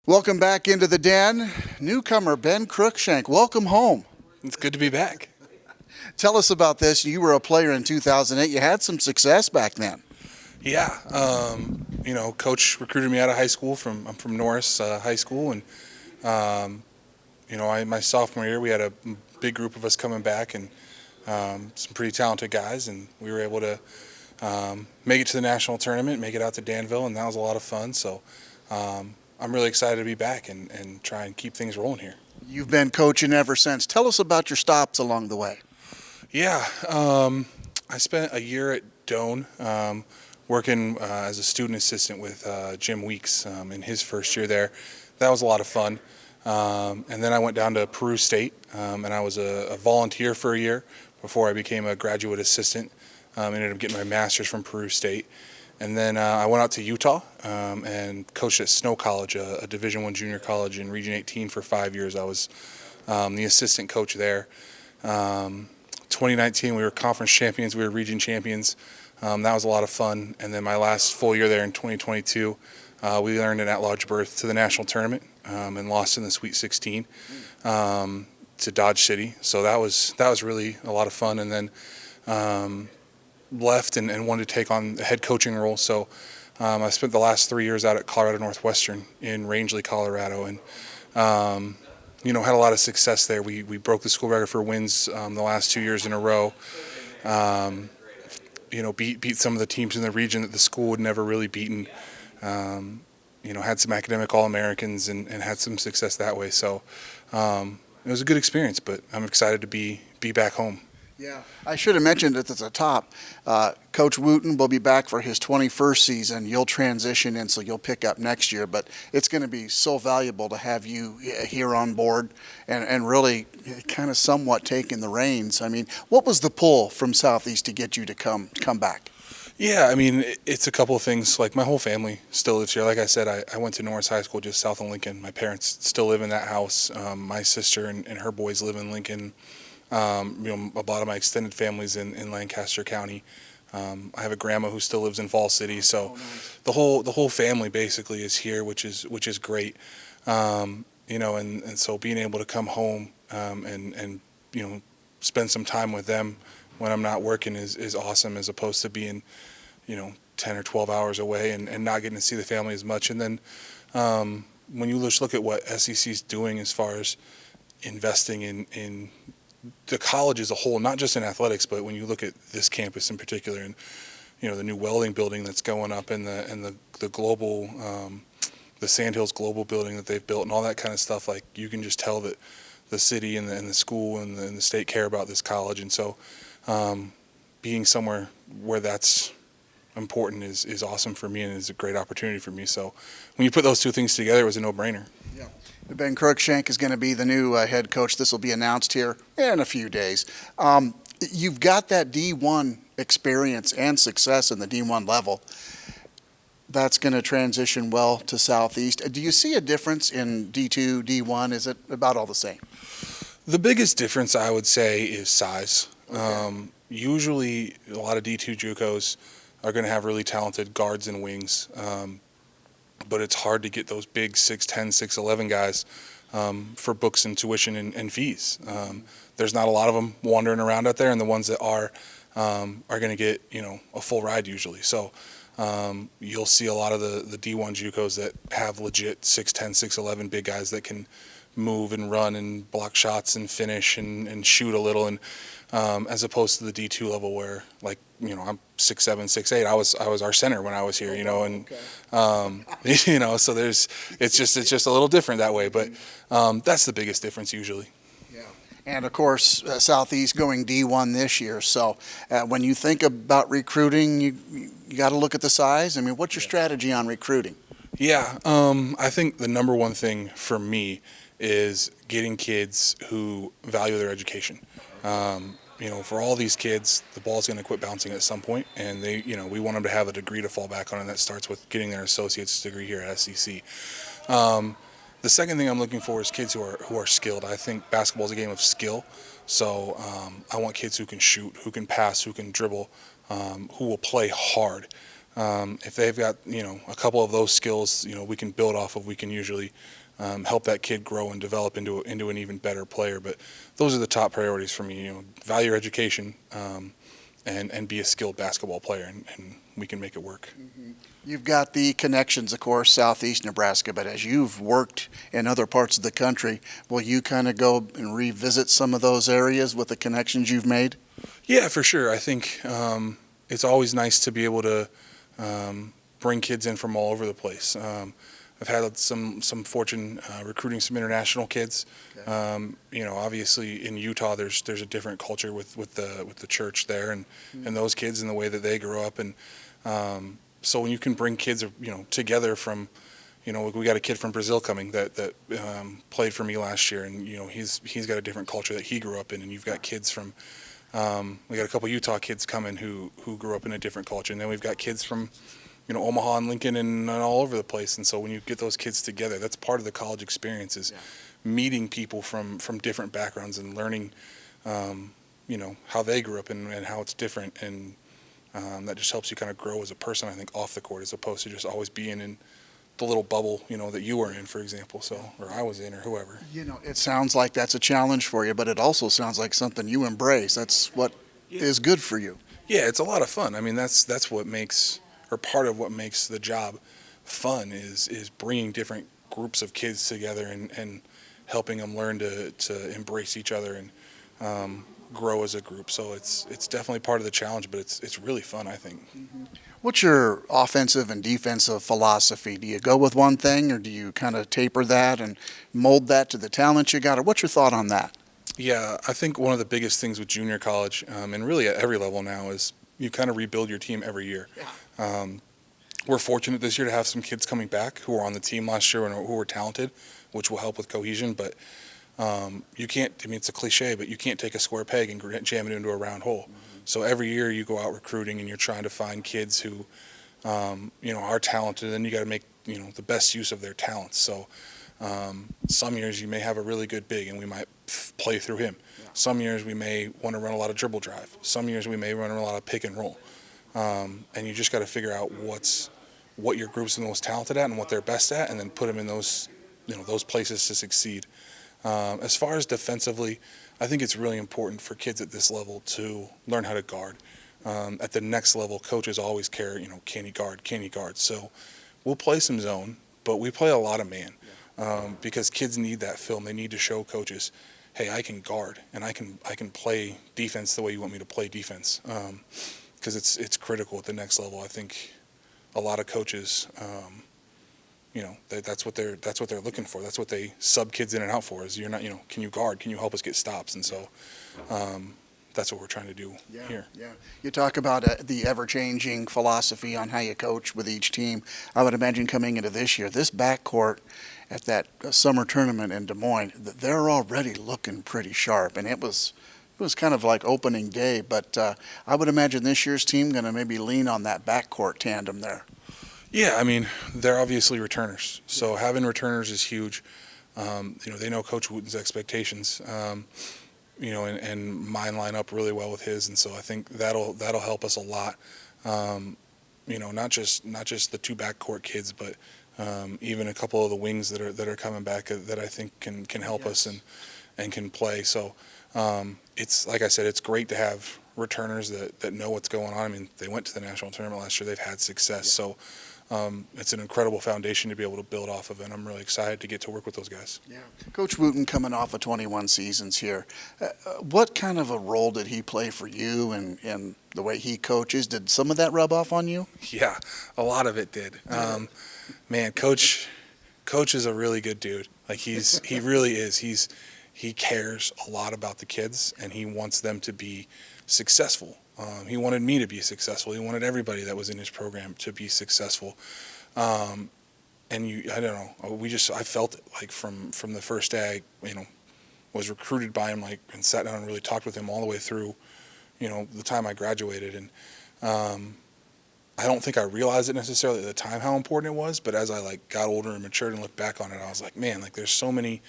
Welcome back into the den. Newcomer Ben Cruickshank, welcome home. It's good to be back. Tell us about this. You were a player in 2008. You had some success back then. Yeah, Coach recruited me out of high school. I'm from Norris High School, and my sophomore year we had a big group of us coming back, and some pretty talented guys, and we were able to make it to the national tournament, make it out to Danville, and that was a lot of fun. So I'm really excited to be back and try and keep things rolling here. You've been coaching ever since. Tell us about your stops along the way. Yeah, I spent a year at Doane working as a student assistant with Jim Weeks in his first year there. That was a lot of fun. And then I went down to Peru State, and I was a volunteer for a year before I became a graduate assistant. Ended up getting my master's from Peru State. And then I went out to Utah and coached at Snow College, a Division I junior college in Region 18 for 5 years. I was the assistant coach there. 2019, we were conference champions. We were region champions. That was a lot of fun. And then my last full year there in 2022, we earned an at-large berth to the national tournament and lost in the Sweet 16 to Dodge City. So that was really a lot of fun. And then left and wanted to take on the head coaching role. So I spent the last 3 years out at Colorado Northwestern in Rangeley, Colorado, and had a lot of success there. We broke the school record for wins the last 2 years in a row. Beat some of the teams in the region that the school had never really beaten. Had some academic All-Americans and had some success that way. So it was a good experience, but I'm excited to be back home. Yeah, I should have mentioned it at the top. Coach Wooton will be back for his 21st season. You'll transition in, so you'll pick up next year. But it's going to be so valuable to have you here on board and really kind of somewhat taking the reins. I mean, what was the pull from Southeast to get you to come back? Yeah, I mean, it's a couple of things. Like, my whole family still lives here. Like I said, I went to Norris High School just south of Lincoln. My parents still live in that house. My sister and her boys live in Lincoln. A lot of my extended family's in Lancaster County. I have a grandma who still lives in Fall City, so nice. the whole family basically is here, which is great. And so being able to come home and spend some time with them when I'm not working is awesome, as opposed to being 10 or 12 hours away and not getting to see the family as much. And then when you just look at what SEC is doing as far as investing in the college as a whole, not just in athletics, but when you look at this campus in particular, and the new welding building that's going up, and the global, the Sandhills Global building that they've built, and all that kind of stuff, like, you can just tell that the city and the school and the state care about this college. And so being somewhere where that's important is awesome for me, and is a great opportunity for me. So when you put those two things together, it was a no-brainer. Yeah. Ben Cruickshank is going to be the new head coach. This will be announced here in a few days. You've got that D1 experience and success in the D1 level. That's going to transition well to Southeast. Do you see a difference in D2, D1? Is it about all the same? The biggest difference, I would say, is size. Okay. Usually a lot of D2 JUCOs are going to have really talented guards and wings. But it's hard to get those big 6'10", 6'11" guys for books and tuition and fees. There's not a lot of them wandering around out there, and the ones that are going to get a full ride usually. So you'll see a lot of the D1 JUCOs that have legit 6'10", 6'11" big guys that can move and run and block shots and finish and shoot a little, and as opposed to the D2 level where, like, I'm 6'7", 6'8". I was our center when I was here, and okay. So it's just a little different that way, but that's the biggest difference usually. Yeah, and of course Southeast going D1 this year. So when you think about recruiting, you got to look at the size. I mean, what's your strategy on recruiting? Yeah, I think the number one thing for me is getting kids who value their education. For all these kids, the ball's going to quit bouncing at some point, and we want them to have a degree to fall back on, and that starts with getting their associate's degree here at SEC. The second thing I'm looking for is kids who are skilled. I think basketball is a game of skill, so I want kids who can shoot, who can pass, who can dribble, who will play hard. If they've got a couple of those skills, we can build off of. We can usually help that kid grow and develop into an even better player. But those are the top priorities for me. Value your education and be a skilled basketball player, and we can make it work. You've got the connections, of course, southeast Nebraska, but as you've worked in other parts of the country, will you kind of go and revisit some of those areas with the connections you've made? Yeah, for sure. I think it's always nice to be able to bring kids in from all over the place. I've had some fortune recruiting some international kids. Okay. Obviously in Utah, there's a different culture with the church there, and those kids and the way that they grew up, and so when you can bring kids together from, we got a kid from Brazil coming that played for me last year, and he's got a different culture that he grew up in, and you've got kids from we got a couple Utah kids coming who grew up in a different culture, and then we've got kids from Omaha and Lincoln and all over the place. And so when you get those kids together, that's part of the college experience, is meeting people from different backgrounds and learning how they grew up and how it's different, and that just helps you kind of grow as a person, I think, off the court, as opposed to just always being in the little bubble that you were in, for example, or I was in, or whoever. It sounds like that's a challenge for you, but it also sounds like something you embrace. That's what is good for you. Yeah, it's a lot of fun. I mean, that's what makes, or part of what makes the job fun, is bringing different groups of kids together and helping them learn to embrace each other and grow as a group. So it's definitely part of the challenge, but it's really fun, I think. What's your offensive and defensive philosophy? Do you go with one thing, or do you kind of taper that and mold that to the talent you got, or what's your thought on that? Yeah, I think one of the biggest things with junior college, and really at every level now, is you kind of rebuild your team every year. Yeah. We're fortunate this year to have some kids coming back who were on the team last year and who were talented, which will help with cohesion. But you can't, it's a cliche, but you can't take a square peg and jam it into a round hole. Mm-hmm. So every year you go out recruiting and you're trying to find kids who, are talented, and you got to make, the best use of their talents. So some years you may have a really good big and we might play through him. Yeah. Some years we may want to run a lot of dribble drive. Some years we may run a lot of pick and roll. And you just got to figure out what your group's the most talented at and what they're best at, and then put them in those places to succeed. As far as defensively, I think it's really important for kids at this level to learn how to guard. At the next level, coaches always care, can he guard, can he guard? So we'll play some zone, but we play a lot of man, because kids need that film. They need to show coaches, hey, I can guard, and I can play defense the way you want me to play defense, because it's critical at the next level. I think a lot of coaches, that's what they're looking for. That's what they sub kids in and out for. Is you're not, can you guard? Can you help us get stops? And so that's what we're trying to do here. Yeah. You talk about the ever-changing philosophy on how you coach with each team. I would imagine coming into this year, this backcourt at that summer tournament in Des Moines, they're already looking pretty sharp, and it was kind of like opening day. But I would imagine this year's team going to maybe lean on that backcourt tandem there. Yeah, I mean, they're obviously returners, so having returners is huge. They know Coach Wooton's expectations, and mine line up really well with his, and so I think that'll help us a lot. Not just the two backcourt kids, but even a couple of the wings that are coming back that I think can help us and can play. So it's, like I said, it's great to have returners that know what's going on. I mean, they went to the national tournament last year. They've had success. Yeah. So it's an incredible foundation to be able to build off of, and I'm really excited to get to work with those guys. Yeah. Coach Wooton coming off of 21 seasons here. What kind of a role did he play for you and the way he coaches? Did some of that rub off on you? Yeah, a lot of it did. Man, Coach is a really good dude. Like he really is. He cares a lot about the kids, and he wants them to be successful. He wanted me to be successful. He wanted everybody that was in his program to be successful. I don't know. I felt it like from the first day. I, was recruited by him, and sat down and really talked with him all the way through, the time I graduated. And I don't think I realized it necessarily at the time how important it was, but as I like got older and matured and looked back on it, I was like, man, like there's so many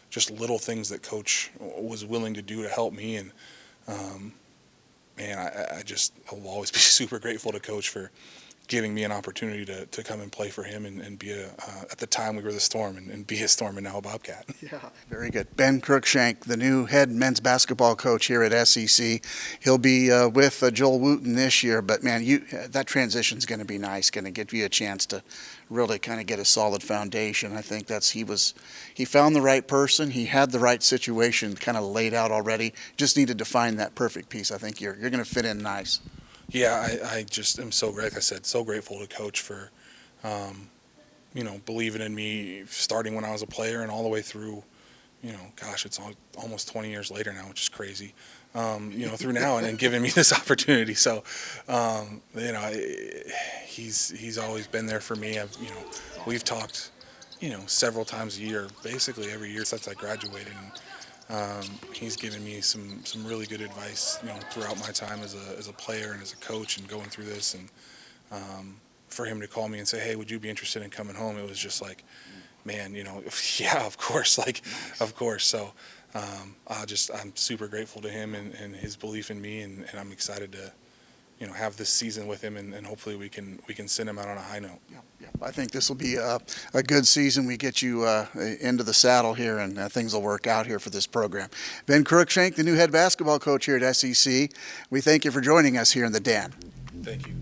just little things that Coach was willing to do to help me, and man, I'll always be super grateful to Coach for giving me an opportunity to come and play for him and be at the time we were the Storm and be a Storm and now a Bobcat. Yeah, very good. Ben Cruickshank, the new head men's basketball coach here at SEC. He'll be with Joel Wooton this year, but man, that transition's going to be nice, going to give you a chance to really kind of get a solid foundation. I think he found the right person. He had the right situation kind of laid out already. Just needed to find that perfect piece. I think you're going to fit in nice. Yeah, I just am so, like I said, so grateful to Coach for, believing in me starting when I was a player and all the way through, gosh, it's almost 20 years later now, which is crazy, through now and giving me this opportunity. So, he's always been there for me. We've talked, several times a year, basically every year since I graduated. He's given me some really good advice, throughout my time as a player and as a coach and going through this. And for him to call me and say, "Hey, would you be interested in coming home?" It was just like, man, yeah, of course, of course. So I'm super grateful to him and his belief in me, and I'm excited to, have this season with him, and hopefully we can send him out on a high note. Yeah. I think this will be a good season. We get you into the saddle here, and things will work out here for this program. Ben Cruickshank, the new head basketball coach here at SEC. We thank you for joining us here in the Den. Thank you.